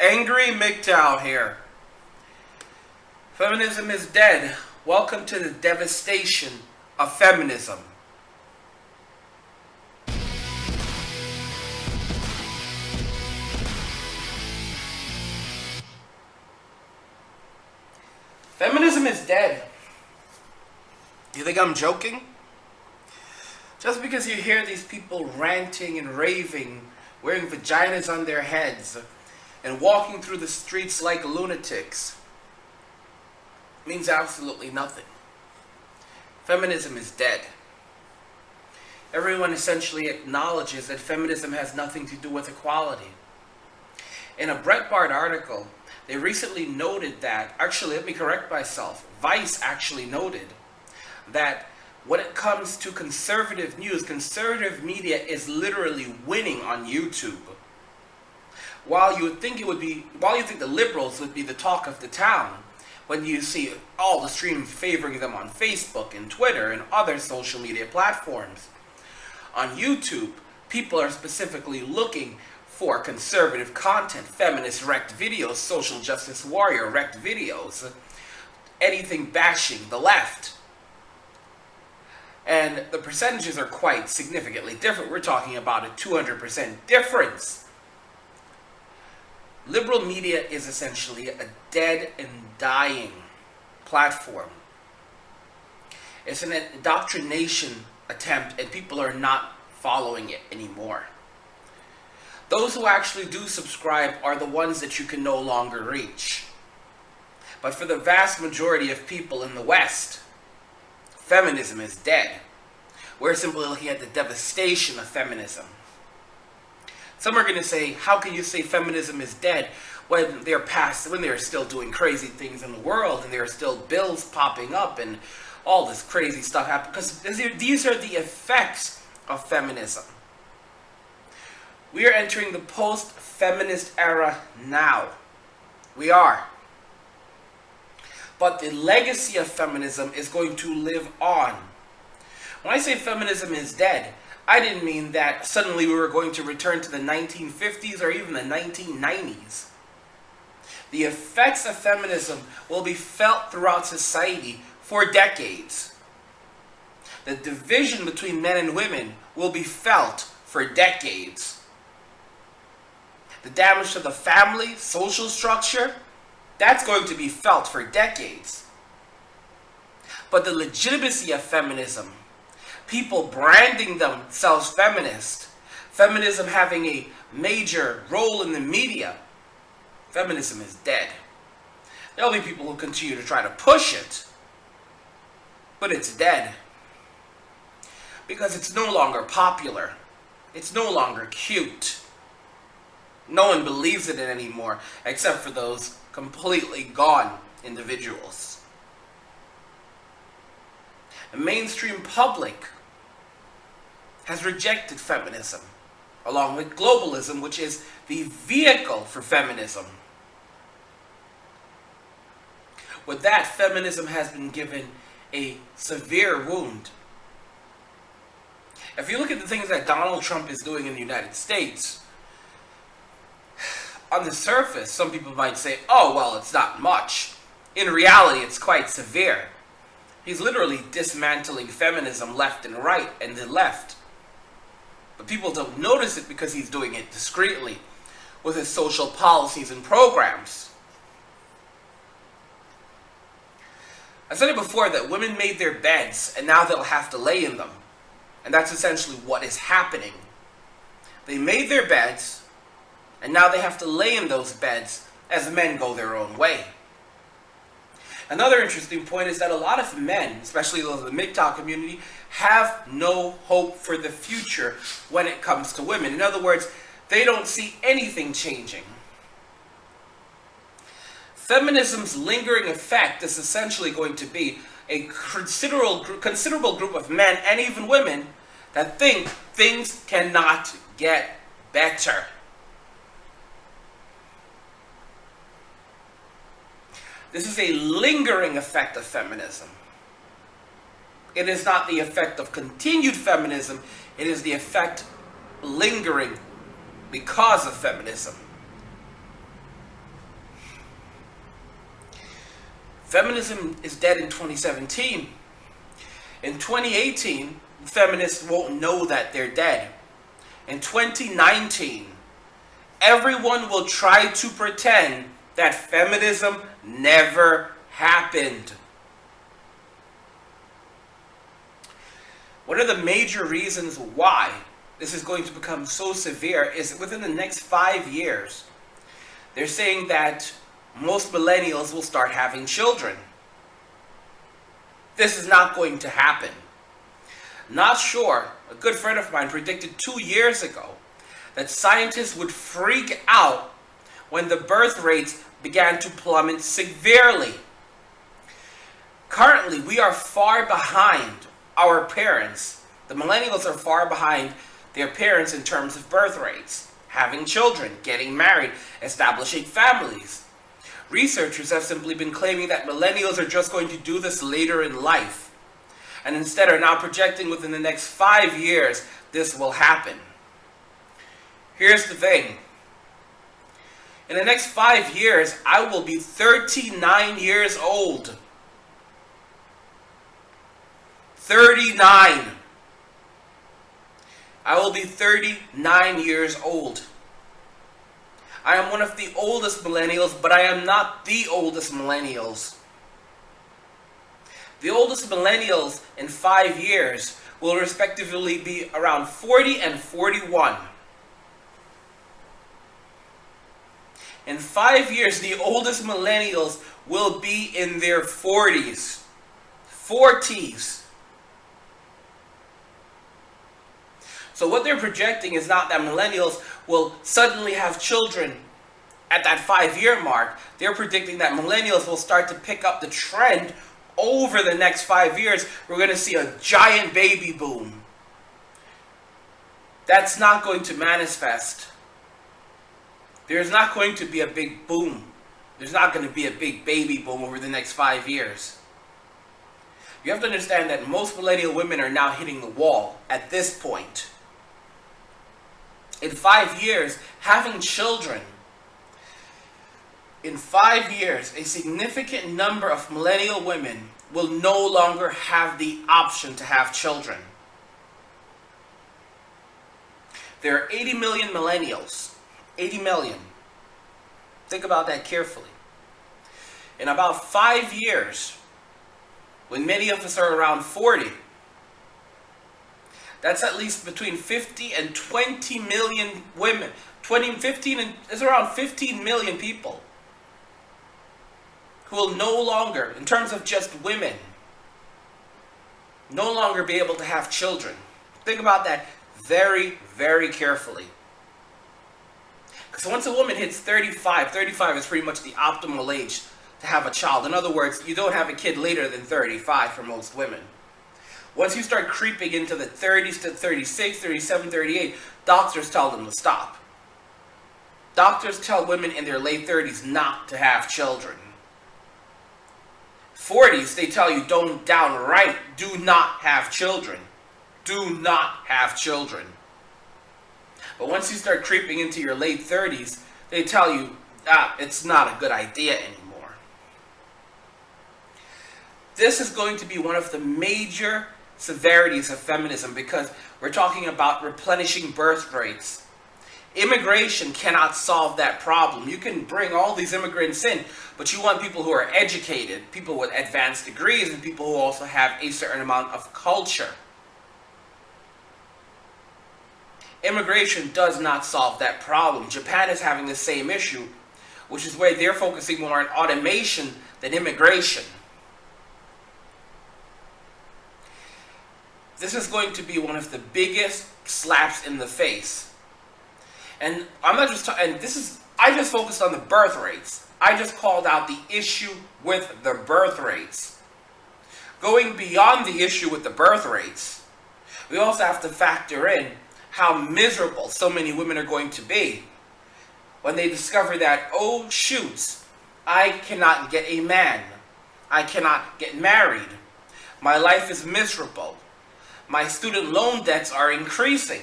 Angry MGTOW here. Feminism is dead. Welcome to the devastation of feminism. Feminism is dead. You think I'm joking? Just because you hear these people ranting and raving, wearing vaginas on their heads, and walking through the streets like lunatics, means absolutely nothing. Feminism is dead. Everyone essentially acknowledges that feminism has nothing to do with equality. In a Breitbart article, they recently noted that, actually let me correct myself, Vice actually noted that when it comes to conservative news, conservative media is literally winning on YouTube. While you think the liberals would be the talk of the town, when you see all the streams favoring them on Facebook and Twitter and other social media platforms, on YouTube, people are specifically looking for conservative content, feminist wrecked videos, social justice warrior wrecked videos, anything bashing the left. And the percentages are quite significantly different. We're talking about a 200% difference. Liberal media is essentially a dead and dying platform. It's an indoctrination attempt, and people are not following it anymore. Those who actually do subscribe are the ones that you can no longer reach. But for the vast majority of people in the West, feminism is dead. We're simply looking at the devastation of feminism. Some are going to say, how can you say feminism is dead when they're still doing crazy things in the world and there are still bills popping up and all this crazy stuff happening? Because these are the effects of feminism. We are entering the post-feminist era now. We are. But the legacy of feminism is going to live on. When I say feminism is dead, I didn't mean that suddenly we were going to return to the 1950s or even the 1990s. The effects of feminism will be felt throughout society for decades. The division between men and women will be felt for decades. The damage to the family, social structure, that's going to be felt for decades. But the legitimacy of feminism, people branding themselves feminist, feminism having a major role in the media, feminism is dead. There'll be people who continue to try to push it, but it's dead. Because it's no longer popular. It's no longer cute. No one believes in it anymore, except for those completely gone individuals. The mainstream public has rejected feminism, along with globalism, which is the vehicle for feminism. With that, feminism has been given a severe wound. If you look at the things that Donald Trump is doing in the United States, on the surface, some people might say, oh, well, it's not much. In reality, it's quite severe. He's literally dismantling feminism left and right and the left. But people don't notice it because he's doing it discreetly with his social policies and programs. I said it before that women made their beds and now they'll have to lay in them. And that's essentially what is happening. They made their beds and now they have to lay in those beds as men go their own way. Another interesting point is that a lot of men, especially those in the MGTOW community, have no hope for the future when it comes to women. In other words, they don't see anything changing. Feminism's lingering effect is essentially going to be a considerable group of men and even women that think things cannot get better. This is a lingering effect of feminism. It is not the effect of continued feminism, it is the effect lingering because of feminism. Feminism is dead in 2017. In 2018, feminists won't know that they're dead. In 2019, everyone will try to pretend that feminism never happened. One of the major reasons why this is going to become so severe is within the next 5 years, they're saying that most millennials will start having children. This is not going to happen. Not sure, a good friend of mine predicted 2 years ago that scientists would freak out when the birth rates began to plummet severely. Currently, we are far behind our parents. The millennials are far behind their parents in terms of birth rates, having children, getting married, establishing families. Researchers have simply been claiming that millennials are just going to do this later in life, and instead are now projecting within the next 5 years this will happen. Here's the thing. In the next 5 years, I will be 39 years old. 39. I will be 39 years old. I am one of the oldest millennials, but I am not the oldest millennials. The oldest millennials in 5 years will respectively be around 40 and 41. In 5 years, the oldest millennials will be in their 40s. 40s. So what they're projecting is not that millennials will suddenly have children at that 5-year mark. They're predicting that millennials will start to pick up the trend over the next 5 years. We're going to see a giant baby boom. That's not going to manifest. There's not going to be a big boom. There's not going to be a big baby boom over the next 5 years. You have to understand that most millennial women are now hitting the wall at this point. In 5 years, having children. In 5 years, a significant number of millennial women will no longer have the option to have children. There are 80 million millennials. 80 million. Think about that carefully. In about 5 years, when many of us are around 40, that's at least between 50 and 20 million women. It's around 15 million people who will no longer, in terms of just women, no longer be able to have children. Think about that very, very carefully. Because once a woman hits 35 is pretty much the optimal age to have a child. In other words, you don't have a kid later than 35 for most women. Once you start creeping into the 30s to 36, 37, 38, doctors tell them to stop. Doctors tell women in their late 30s not to have children. 40s, they tell you don't downright do not have children. Do not have children. But once you start creeping into your late 30s, they tell you, it's not a good idea anymore. This is going to be one of the major severities of feminism because we're talking about replenishing birth rates. Immigration cannot solve that problem. You can bring all these immigrants in, but you want people who are educated, people with advanced degrees, and people who also have a certain amount of culture. Immigration does not solve that problem. Japan is having the same issue, which is why they're focusing more on automation than immigration. This is going to be one of the biggest slaps in the face. And I'm not just talking, I just focused on the birth rates. I just called out the issue with the birth rates. Going beyond the issue with the birth rates, we also have to factor in how miserable so many women are going to be when they discover that, oh shoots, I cannot get a man. I cannot get married. My life is miserable. My student loan debts are increasing.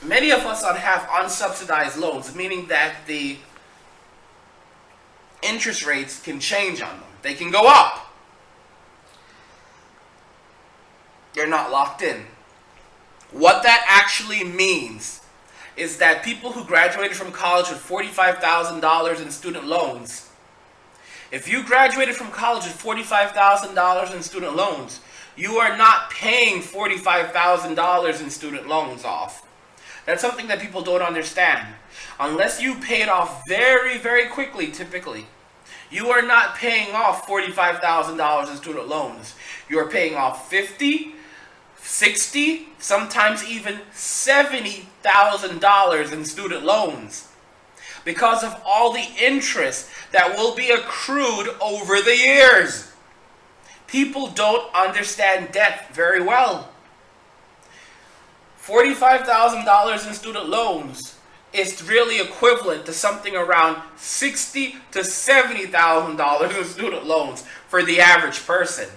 Many of us have unsubsidized loans, meaning that the interest rates can change on them. They can go up. You're not locked in. What that actually means is that people who graduated from college with $45,000 in student loans, if you graduated from college with $45,000 in student loans, you are not paying $45,000 in student loans off. That's something that people don't understand. Unless you pay it off very, very quickly, typically, you are not paying off $45,000 in student loans. You are paying off $50,000, $60,000, sometimes even $70,000 in student loans because of all the interest that will be accrued over the years. People don't understand debt very well. $45,000 in student loans is really equivalent to something around $60,000 to $70,000 in student loans for the average person.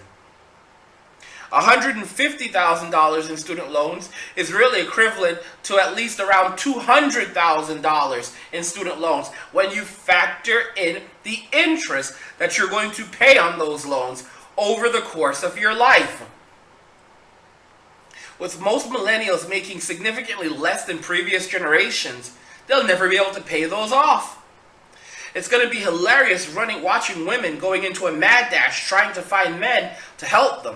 $150,000 in student loans is really equivalent to at least around $200,000 in student loans when you factor in the interest that you're going to pay on those loans over the course of your life. With most millennials making significantly less than previous generations, they'll never be able to pay those off. It's going to be hilarious watching women going into a mad dash trying to find men to help them.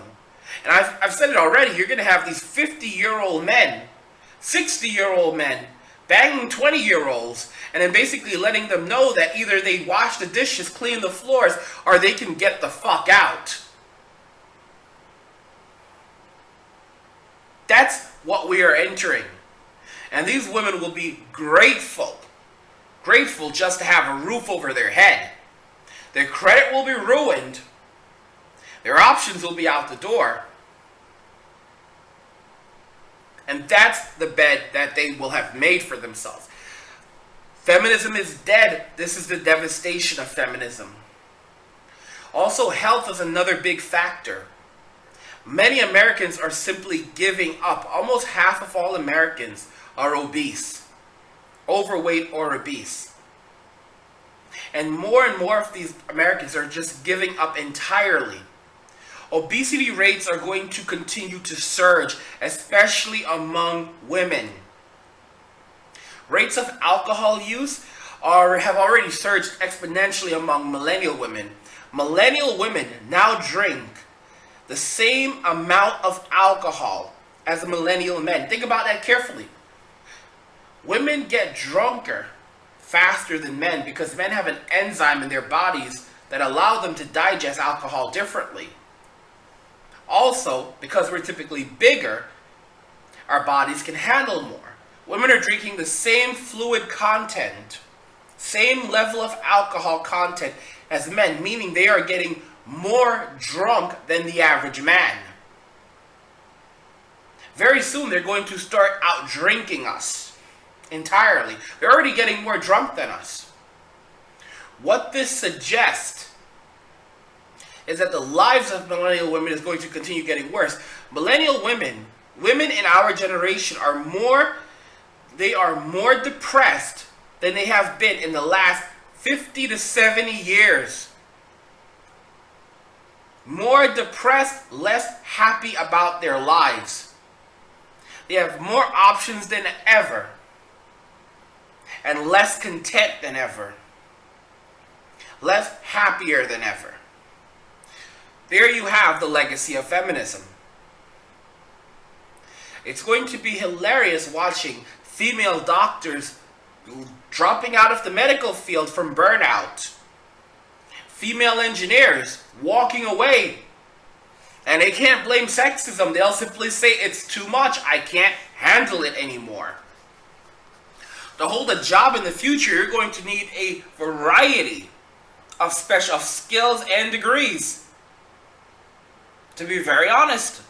And I've said it already, you're going to have these 50-year-old men, 60-year-old men, banging 20-year-olds, and then basically letting them know that either they wash the dishes, clean the floors, or they can get the fuck out. That's what we are entering. And these women will be grateful just to have a roof over their head. Their credit will be ruined. Their options will be out the door. And that's the bed that they will have made for themselves. Feminism is dead. This is the devastation of feminism. Also, health is another big factor. Many Americans are simply giving up. Almost half of all Americans are obese, overweight or obese. And more of these Americans are just giving up entirely. Obesity rates are going to continue to surge, especially among women. Rates of alcohol use have already surged exponentially among millennial women. Millennial women now drink the same amount of alcohol as the millennial men. Think about that carefully. Women get drunker faster than men because men have an enzyme in their bodies that allow them to digest alcohol differently. Also, because we're typically bigger, our bodies can handle more. Women are drinking the same fluid content, same level of alcohol content as men, meaning they are getting more drunk than the average man. Very soon they're going to start out drinking us entirely. They're already getting more drunk than us. What this suggests is that the lives of millennial women is going to continue getting worse. Millennial women in our generation are more depressed than they have been in the last 50 to 70 years. More depressed, less happy about their lives. They have more options than ever, and less content than ever. Less happier than ever. There you have the legacy of feminism. It's going to be hilarious watching female doctors dropping out of the medical field from burnout. Female engineers walking away. And they can't blame sexism. They'll simply say, it's too much. I can't handle it anymore. To hold a job in the future, you're going to need a variety of special skills and degrees. To be very honest.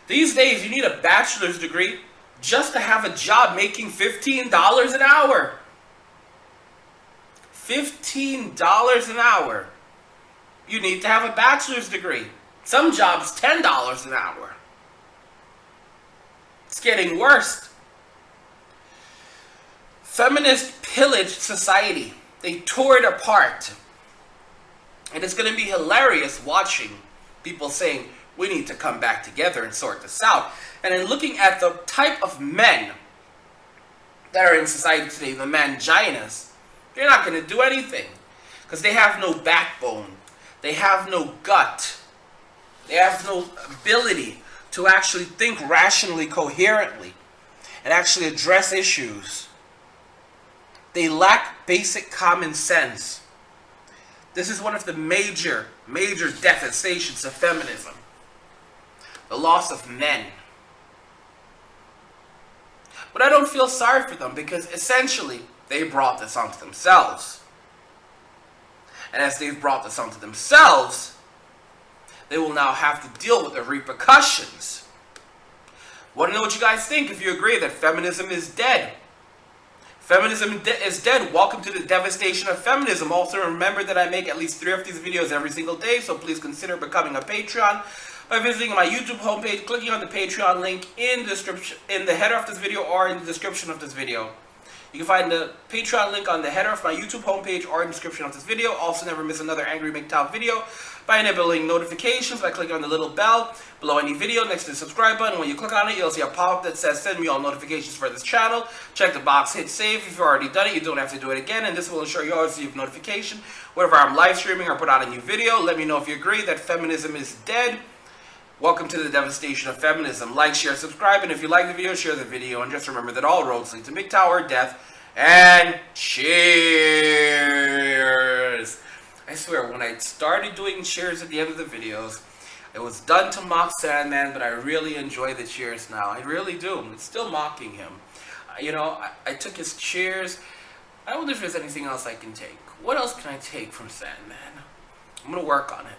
These days, you need a bachelor's degree just to have a job making $15 an hour. $15 an hour. You need to have a bachelor's degree. Some jobs, $10 an hour. It's getting worse. Feminist pillaged society. They tore it apart. And it's going to be hilarious watching people saying, we need to come back together and sort this out. And then looking at the type of men that are in society today, the manginas, they're not going to do anything. Because they have no backbone. They have no gut. They have no ability to actually think rationally, coherently, and actually address issues. They lack basic common sense. This is one of the major devastations of feminism. The loss of men. But I don't feel sorry for them because essentially they brought this onto themselves. And as they've brought this onto themselves, they will now have to deal with the repercussions. Want to know what you guys think? If you agree that feminism is dead. Feminism is dead. Welcome to the devastation of feminism. Also remember that I make at least 3 of these videos every single day, so please consider becoming a Patreon by visiting my YouTube homepage, clicking on the Patreon link in the header of this video or in the description of this video. You can find the Patreon link on the header of my YouTube homepage or in the description of this video. Also, never miss another Angry MGTOW video by enabling notifications by clicking on the little bell below any video next to the subscribe button. When you click on it, you'll see a pop-up that says send me all notifications for this channel. Check the box, hit save. If you've already done it, you don't have to do it again, and this will ensure you always receive notification whenever I'm live streaming or put out a new video. Let me know if you agree that feminism is dead. Welcome to the devastation of feminism. Like, share, subscribe, and if you like the video, share the video. And just remember that all roads lead to MGTOW or death. And cheers! I swear, when I started doing cheers at the end of the videos, it was done to mock Sandman, but I really enjoy the cheers now. I really do. It's still mocking him. You know, I took his cheers. I wonder if there's anything else I can take. What else can I take from Sandman? I'm going to work on it.